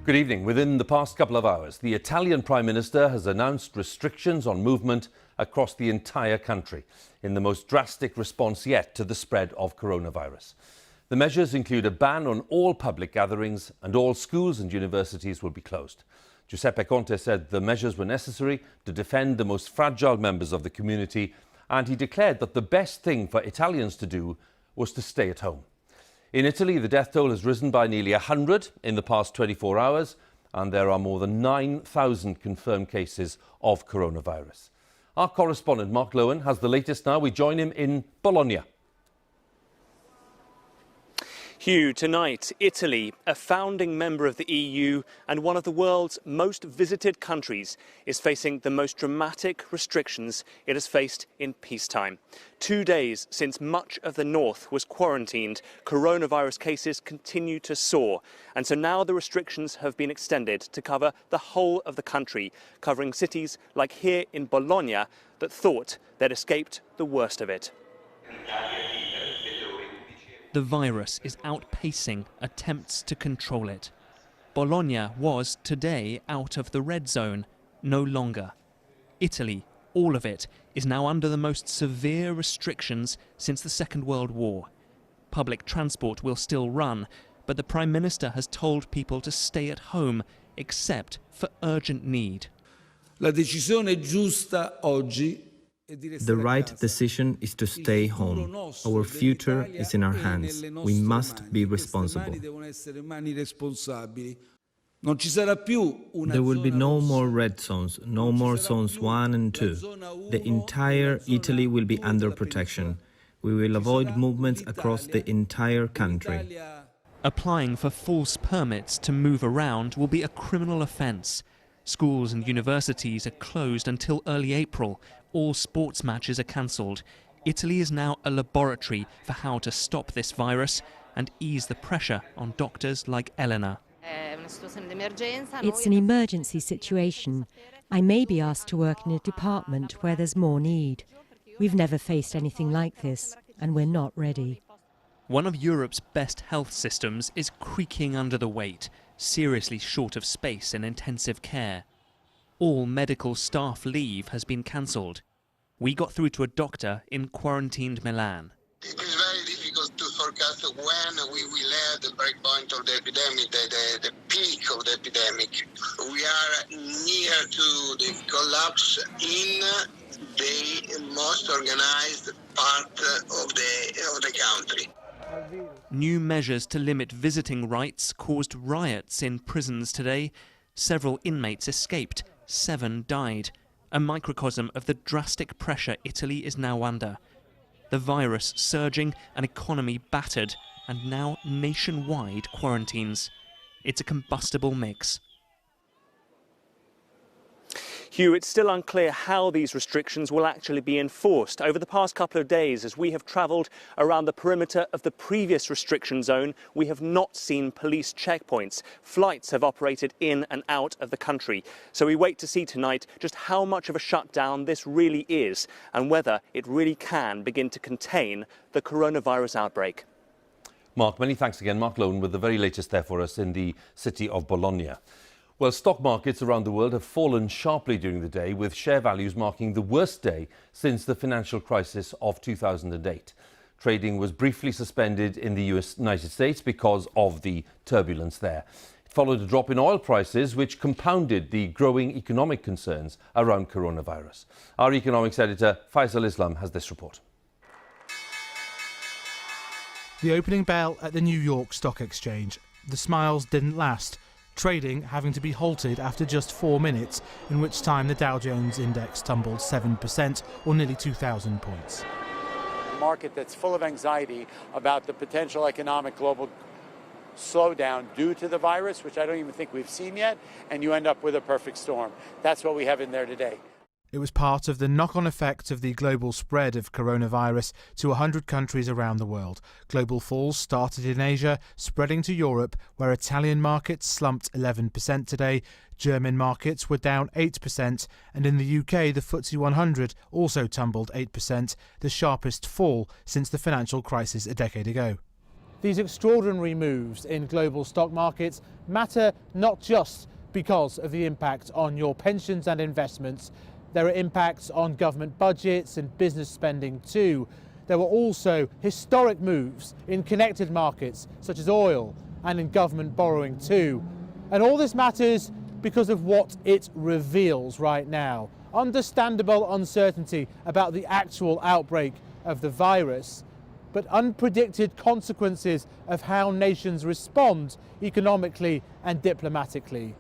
Good evening. Within the past couple of hours, the Italian Prime Minister has announced restrictions on movement across the entire country in the most drastic response yet to the spread of coronavirus. The measures include a ban on all public gatherings and all schools and universities will be closed. Giuseppe Conte said the measures were necessary to defend the most fragile members of the community, and he declared that the best thing for Italians to do was to stay at home. In Italy, the death toll has risen by nearly 100 in the past 24 hours, and there are more than 9,000 confirmed cases of coronavirus. Our correspondent Mark Lowen has the latest now. We join him in Bologna. Hugh, tonight, Italy, a founding member of the EU and one of the world's most visited countries, is facing the most dramatic restrictions it has faced in peacetime. 2 days since much of the north was quarantined, coronavirus cases continue to soar. And so now the restrictions have been extended to cover the whole of the country, covering cities like here in Bologna that thought they'd escaped the worst of it. The virus is outpacing attempts to control it. Bologna was today out of the red zone, no longer. Italy, all of it, is now under the most severe restrictions since the Second World War. Public transport will still run, but the Prime Minister has told people to stay at home, except for urgent need. La decisione giusta oggi. The right decision is to stay home. Our future is in our hands. We must be responsible. There will be no more red zones, no more zones 1 and 2. The entire Italy will be under protection. We will avoid movements across the entire country. Applying for false permits to move around will be a criminal offence. Schools and universities are closed until early April. All sports matches are cancelled. Italy is now a laboratory for how to stop this virus and ease the pressure on doctors like Elena. It's an emergency situation. I may be asked to work in a department where there's more need. We've never faced anything like this, and we're not ready. One of Europe's best health systems is creaking under the weight, seriously short of space in intensive care. All medical staff leave has been cancelled. We got through to a doctor in quarantined Milan. It is very difficult to forecast when we will have the breakpoint of the epidemic, the peak of the epidemic. We are near to the collapse in the most organized part of the country. New measures to limit visiting rights caused riots in prisons today. Several inmates escaped. 7 died, a microcosm of the drastic pressure Italy is now under. The virus surging, an economy battered, and now nationwide quarantines. It's a combustible mix. Hugh, it's still unclear how these restrictions will actually be enforced. Over the past couple of days, as we have travelled around the perimeter of the previous restriction zone, we have not seen police checkpoints. Flights have operated in and out of the country. So we wait to see tonight just how much of a shutdown this really is and whether it really can begin to contain the coronavirus outbreak. Mark, many thanks again. Mark Lowen with the very latest there for us in the city of Bologna. Well, stock markets around the world have fallen sharply during the day, with share values marking the worst day since the financial crisis of 2008. Trading was briefly suspended in the United States because of the turbulence there. It followed a drop in oil prices, which compounded the growing economic concerns around coronavirus. Our economics editor, Faisal Islam, has this report. The opening bell at the New York Stock Exchange. The smiles didn't last. Trading having to be halted after just 4 minutes, in which time the Dow Jones index tumbled 7%, or nearly 2,000 points. A market that's full of anxiety about the potential economic global slowdown due to the virus, which I don't even think we've seen yet, and you end up with a perfect storm. That's what we have in there today. It was part of the knock-on effect of the global spread of coronavirus to 100 countries around the world. Global falls started in Asia, spreading to Europe, where Italian markets slumped 11% today. German markets were down 8%, and in the UK, the FTSE 100 also tumbled 8%, the sharpest fall since the financial crisis a decade ago. These extraordinary moves in global stock markets matter not just because of the impact on your pensions and investments. There are impacts on government budgets and business spending too. There were also historic moves in connected markets such as oil and in government borrowing too. And all this matters because of what it reveals right now. Understandable uncertainty about the actual outbreak of the virus, but unpredicted consequences of how nations respond economically and diplomatically.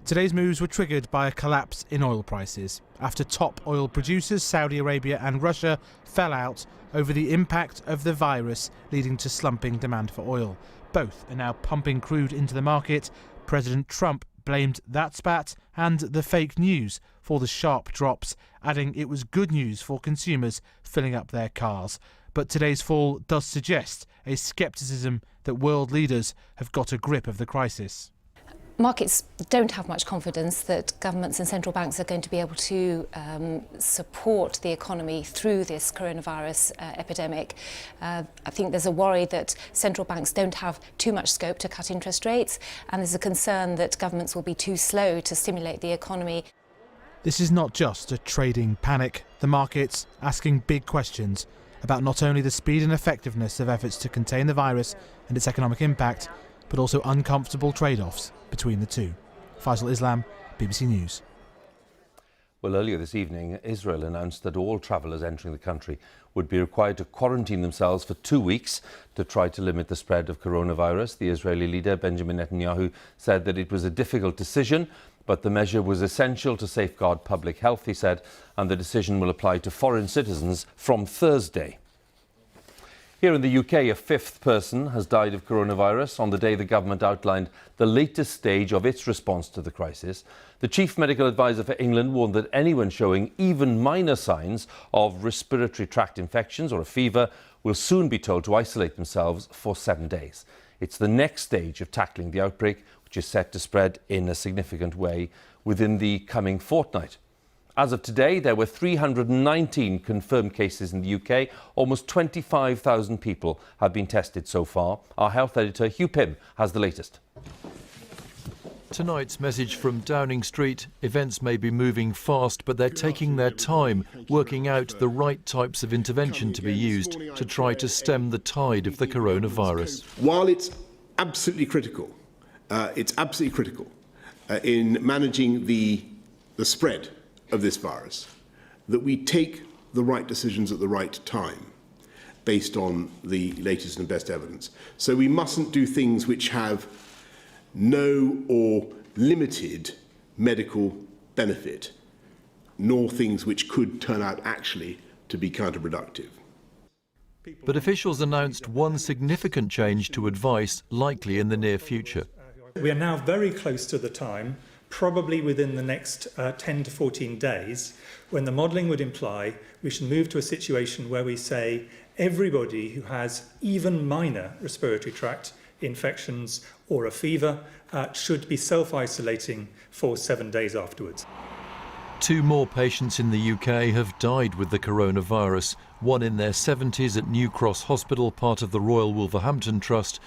Today's moves were triggered by a collapse in oil prices after top oil producers Saudi Arabia and Russia fell out over the impact of the virus, leading to slumping demand for oil. Both are now pumping crude into the market. President Trump blamed that spat and the fake news for the sharp drops, adding it was good news for consumers filling up their cars. But today's fall does suggest a scepticism that world leaders have got a grip of the crisis. Markets don't have much confidence that governments and central banks are going to be able to support the economy through this coronavirus epidemic. I think there's a worry that central banks don't have too much scope to cut interest rates, and there's a concern that governments will be too slow to stimulate the economy. This is not just a trading panic. The market's asking big questions about not only the speed and effectiveness of efforts to contain the virus and its economic impact, but also uncomfortable trade-offs between the two. Faisal Islam, BBC News. Well, earlier this evening, Israel announced that all travellers entering the country would be required to quarantine themselves for 2 weeks to try to limit the spread of coronavirus. The Israeli leader, Benjamin Netanyahu, said that it was a difficult decision, but the measure was essential to safeguard public health, he said, and the decision will apply to foreign citizens from Thursday. Here in the UK, a fifth person has died of coronavirus on the day the government outlined the latest stage of its response to the crisis. The chief medical advisor for England warned that anyone showing even minor signs of respiratory tract infections or a fever will soon be told to isolate themselves for 7 days. It's the next stage of tackling the outbreak, which is set to spread in a significant way within the coming fortnight. As of today, there were 319 confirmed cases in the UK. Almost 25,000 people have been tested so far. Our health editor, Hugh Pym, has the latest. Tonight's message from Downing Street: events may be moving fast, but they're taking their time, working out the right types of intervention to be used to try to stem the tide of the coronavirus. While it's absolutely critical in managing the spread of this virus, that we take the right decisions at the right time based on the latest and best evidence. So we mustn't do things which have no or limited medical benefit, nor things which could turn out actually to be counterproductive. But officials announced one significant change to advice likely in the near future. We are now very close to the time, probably within the next 10 to 14 days, when the modelling would imply we should move to a situation where we say everybody who has even minor respiratory tract infections or a fever should be self-isolating for 7 days afterwards. 2 more patients in the UK have died with the coronavirus, one in their 70s at New Cross Hospital, part of the Royal Wolverhampton Trust,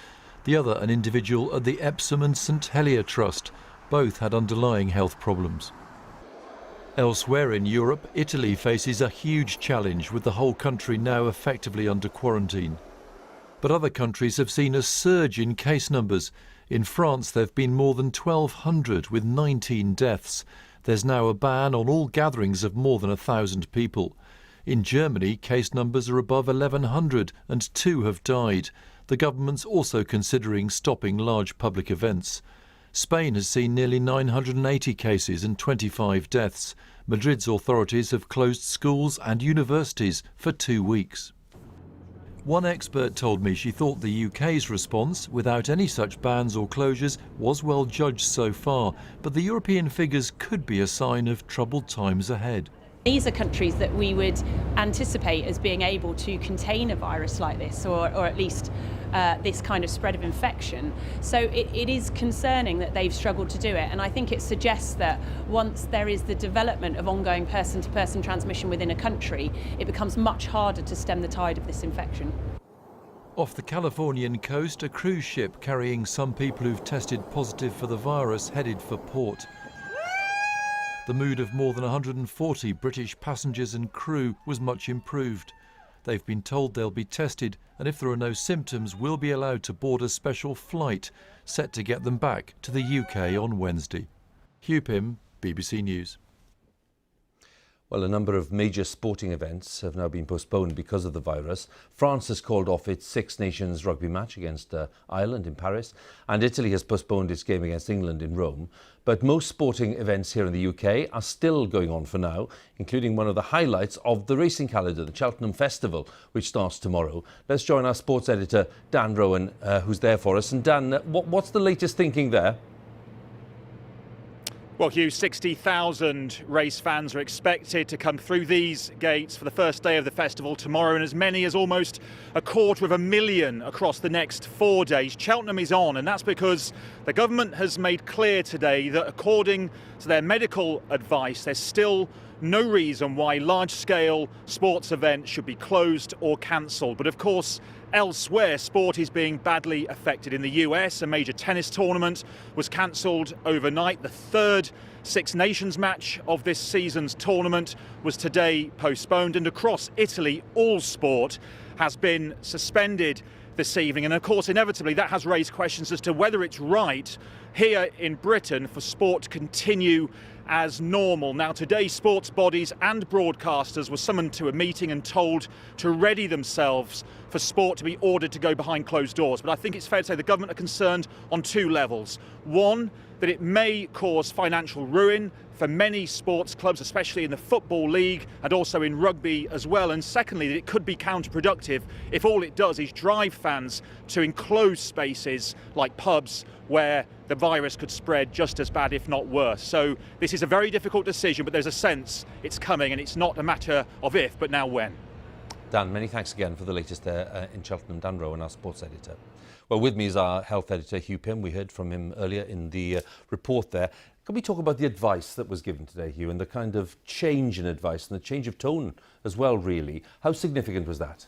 the other an individual at the Epsom and St Helier Trust. Both had underlying health problems. Elsewhere in Europe, Italy faces a huge challenge with the whole country now effectively under quarantine. But other countries have seen a surge in case numbers. In France, there have been more than 1,200 with 19 deaths. There's now a ban on all gatherings of more than 1,000 people. In Germany, case numbers are above 1,100 and 2 have died. The government's also considering stopping large public events. Spain has seen nearly 980 cases and 25 deaths. Madrid's authorities have closed schools and universities for 2 weeks. One expert told me she thought the UK's response, without any such bans or closures, was well judged so far, but the European figures could be a sign of troubled times ahead. These are countries that we would anticipate as being able to contain a virus like this, or at least this kind of spread of infection. So it is concerning that they've struggled to do it, and I think it suggests that once there is the development of ongoing person-to-person transmission within a country, it becomes much harder to stem the tide of this infection. Off the Californian coast, a cruise ship carrying some people who've tested positive for the virus headed for port. The mood of more than 140 British passengers and crew was much improved. They've been told they'll be tested, and if there are no symptoms, will be allowed to board a special flight set to get them back to the UK on Wednesday. Hugh Pym, BBC News. Well, a number of major sporting events have now been postponed because of the virus. France has called off its Six Nations rugby match against Ireland in Paris, and Italy has postponed its game against England in Rome. But most sporting events here in the UK are still going on for now, including one of the highlights of the racing calendar, the Cheltenham Festival, which starts tomorrow. Let's join our sports editor, Dan Rowan, who's there for us. And Dan, what's the latest thinking there? Well, Hugh, 60,000 race fans are expected to come through these gates for the first day of the festival tomorrow, and as many as almost 250,000 across the next 4 days. Cheltenham is on, and that's because the government has made clear today that according to their medical advice, there's still no reason why large-scale sports events should be closed or cancelled. But of course, elsewhere, sport is being badly affected. In the US, a major tennis tournament was cancelled overnight. The third Six Nations match of this season's tournament was today postponed. And across Italy, all sport has been suspended this evening. And of course, inevitably, that has raised questions as to whether it's right here in Britain for sport to continue as normal. Now, today, sports bodies and broadcasters were summoned to a meeting and told to ready themselves for sport to be ordered to go behind closed doors. But I think it's fair to say the government are concerned on two levels. One, that it may cause financial ruin for many sports clubs, especially in the Football League and also in rugby as well. And secondly, that it could be counterproductive if all it does is drive fans to enclosed spaces like pubs where the virus could spread just as bad, if not worse. So this is a very difficult decision, but there's a sense it's coming, and it's not a matter of if, but now when. Dan, many thanks again for the latest there in Cheltenham. Dan Rowan, our sports editor. Well, with me is our health editor, Hugh Pym. We heard from him earlier in the report there. Can we talk about the advice that was given today, Hugh, and the kind of change in advice and the change of tone as well, really? How significant was that?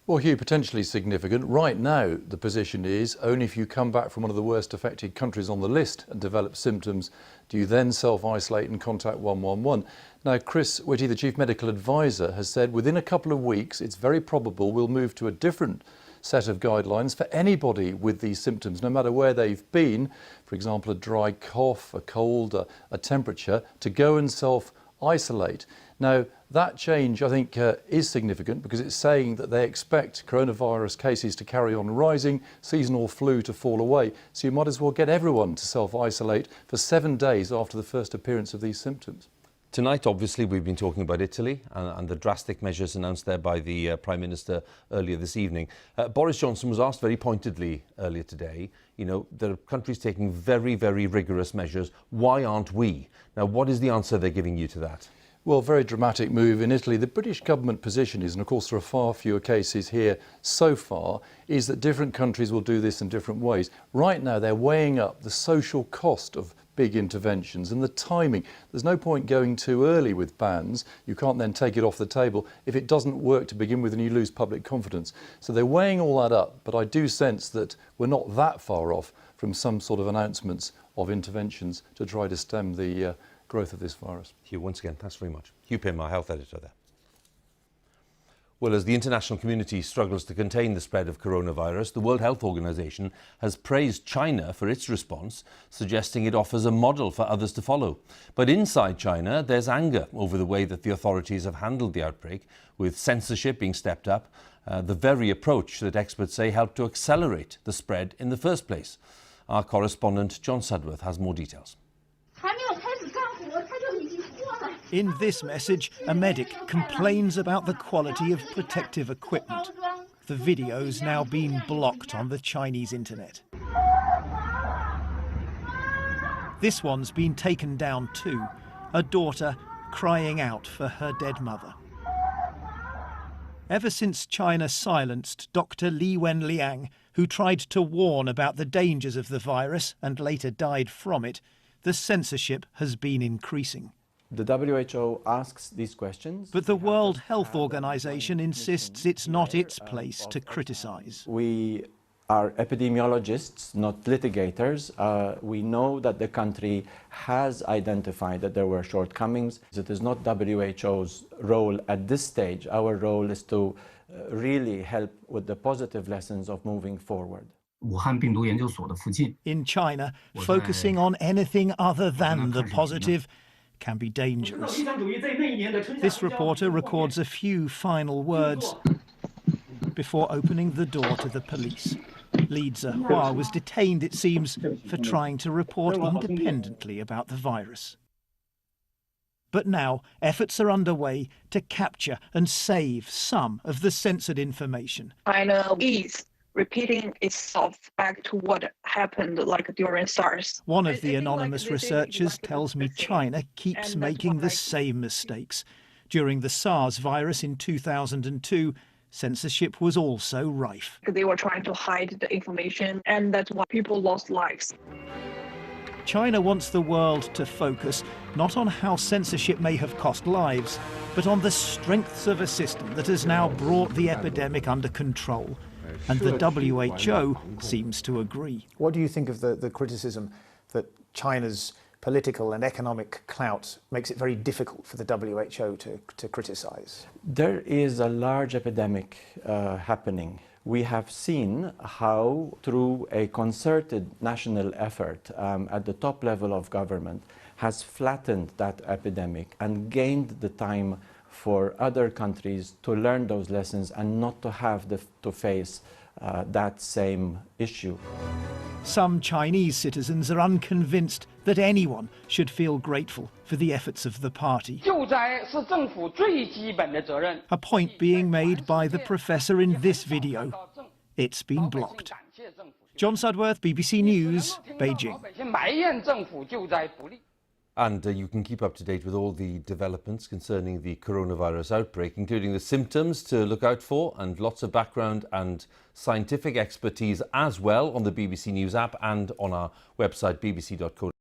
Well, Hugh, potentially significant. Right now, the position is only if you come back from one of the worst affected countries on the list and develop symptoms, do you then self-isolate and contact 111. Now, Chris Whitty, the Chief Medical Advisor, has said within a couple of weeks, it's very probable we'll move to a different set of guidelines for anybody with these symptoms, no matter where they've been, for example, a dry cough, a cold, a temperature, to go and self-isolate. Now, that change, I think, is significant because it's saying that they expect coronavirus cases to carry on rising, seasonal flu to fall away. So you might as well get everyone to self-isolate for 7 days after the first appearance of these symptoms. Tonight, obviously, we've been talking about Italy and the drastic measures announced there by the Prime Minister earlier this evening. Boris Johnson was asked very pointedly earlier today, you know, there are countries taking very, very rigorous measures. Why aren't we? Now, what is the answer they're giving you to that? Well, very dramatic move in Italy. The British government position is, and of course there are far fewer cases here so far, is that different countries will do this in different ways. Right now they're weighing up the social cost of big interventions and the timing. There's no point going too early with bans. You can't then take it off the table if it doesn't work to begin with and you lose public confidence. So they're weighing all that up, but I do sense that we're not that far off from some sort of announcements of interventions to try to stem the growth of this virus. Hugh, once again, thanks very much. Hugh Pym, our health editor there. Well, as the international community struggles to contain the spread of coronavirus, the World Health Organization has praised China for its response, suggesting it offers a model for others to follow. But inside China, there's anger over the way that the authorities have handled the outbreak, with censorship being stepped up, the very approach that experts say helped to accelerate the spread in the first place. Our correspondent, John Sudworth, has more details. In this message, a medic complains about the quality of protective equipment. The video's now been blocked on the Chinese internet. This one's been taken down too, a daughter crying out for her dead mother. Ever since China silenced Dr. Li Wenliang, who tried to warn about the dangers of the virus and later died from it, the censorship has been increasing. The WHO asks these questions. But the World Health Organization insists it's not its place to criticize. We are epidemiologists, not litigators. We know that the country has identified that there were shortcomings. It is not WHO's role at this stage. Our role is to really help with the positive lessons of moving forward. In China, focusing on anything other than the positive can be dangerous. This reporter records a few final words before opening the door to the police. Li Zihua was detained, it seems, for trying to report independently about the virus. But now efforts are underway to capture and save some of the censored information. China is repeating itself back to what happened like during SARS. One of the anonymous researchers tells me China keeps making the same mistakes. During the SARS virus in 2002, censorship was also rife. They were trying to hide the information, and that's why people lost lives. China wants the world to focus not on how censorship may have cost lives, but on the strengths of a system that has now brought the epidemic under control. And the WHO seems to agree. What do you think of the criticism that China's political and economic clout makes it very difficult for the WHO to criticize? There is a large epidemic happening. We have seen how, through a concerted national effort at the top level of government, has flattened that epidemic and gained the time for other countries to learn those lessons and not to have to face that same issue. Some Chinese citizens are unconvinced that anyone should feel grateful for the efforts of the party. A point being made by the professor in this video. It's been blocked. John Sudworth, BBC News, Beijing. And you can keep up to date with all the developments concerning the coronavirus outbreak, including the symptoms to look out for and lots of background and scientific expertise as well on the BBC News app and on our website bbc.co.uk.